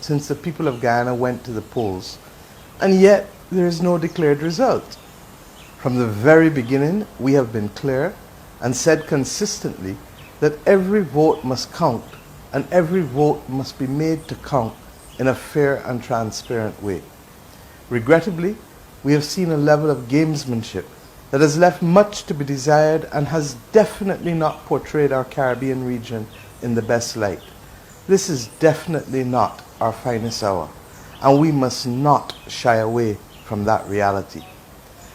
since the people of Guyana went to the polls, and yet there is no declared result. From the very beginning, we have been clear and said consistently that every vote must count, and every vote must be made to count in a fair and transparent way. Regrettably, we have seen a level of gamesmanship that has left much to be desired and has definitely not portrayed our Caribbean region in the best light. This is definitely not our finest hour, and we must not shy away from that reality.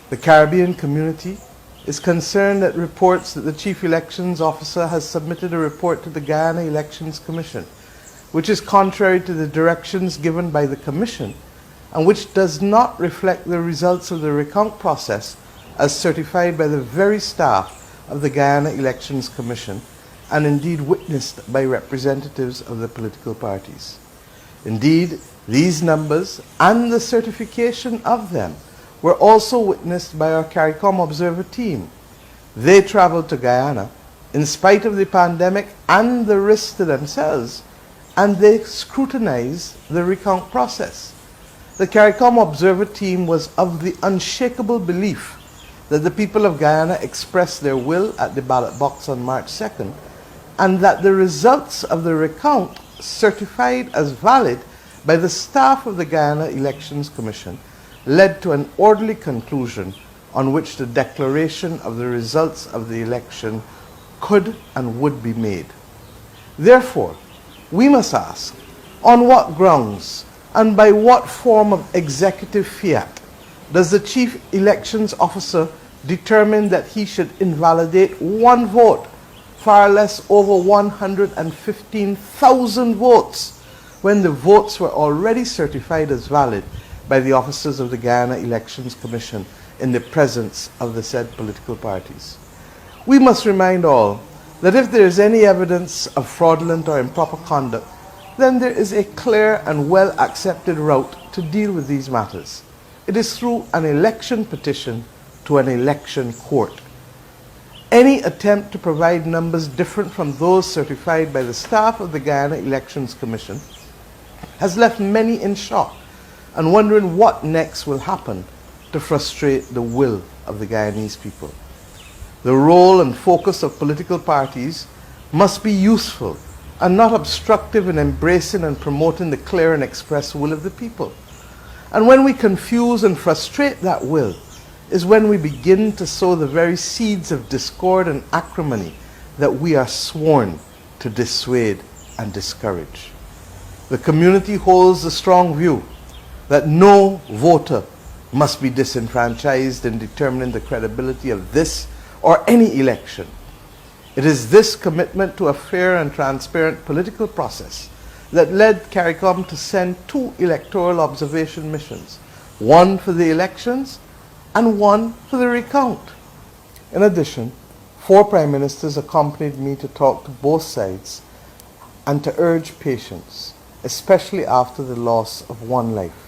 The Caribbean community is concerned at reports that the Chief Elections Officer has submitted a report to the Guyana Elections Commission, which is contrary to the directions given by the Commission and which does not reflect the results of the recount process as certified by the very staff of the Guyana Elections Commission and indeed witnessed by representatives of the political parties. Indeed, these numbers and the certification of them were also witnessed by our CARICOM Observer team. They traveled to Guyana in spite of the pandemic and the risk to themselves, and they scrutinized the recount process. The CARICOM Observer team was of the unshakable belief that the people of Guyana expressed their will at the ballot box on March 2nd, and that the results of the recount certified as valid by the staff of the Guyana Elections Commission led to an orderly conclusion on which the declaration of the results of the election could and would be made. Therefore, we must ask, on what grounds and by what form of executive fiat does the Chief Elections Officer determine that he should invalidate one vote, far less over 115,000 votes, when the votes were already certified as valid by the officers of the Guyana Elections Commission in the presence of the said political parties? We must remind all that if there is any evidence of fraudulent or improper conduct, then there is a clear and well accepted route to deal with these matters. It is through an election petition to an election court. Any attempt to provide numbers different from those certified by the staff of the Guyana Elections Commission has left many in shock and wondering what next will happen to frustrate the will of the Guyanese people. The role and focus of political parties must be useful and not obstructive in embracing and promoting the clear and express will of the people. And when we confuse and frustrate that will is when we begin to sow the very seeds of discord and acrimony that we are sworn to dissuade and discourage. The community holds the strong view that no voter must be disenfranchised in determining the credibility of this or any election. It is this commitment to a fair and transparent political process that led CARICOM to send 2 electoral observation missions, one for the elections and one for the recount. In addition, 4 Prime Ministers accompanied me to talk to both sides and to urge patience, especially after the loss of one life.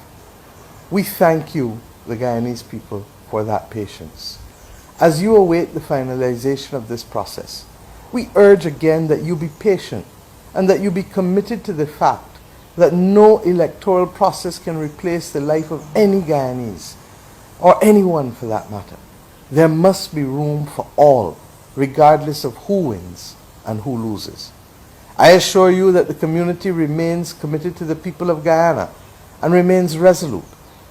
We thank you, the Guyanese people, for that patience. As you await the finalization of this process, we urge again that you be patient and that you be committed to the fact that no electoral process can replace the life of any Guyanese, or anyone for that matter. There must be room for all, regardless of who wins and who loses. I assure you that the community remains committed to the people of Guyana and remains resolute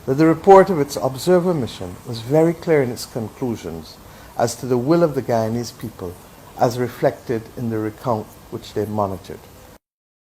that the report of its observer mission was very clear in its conclusions as to the will of the Guyanese people as reflected in the recount which they monitored.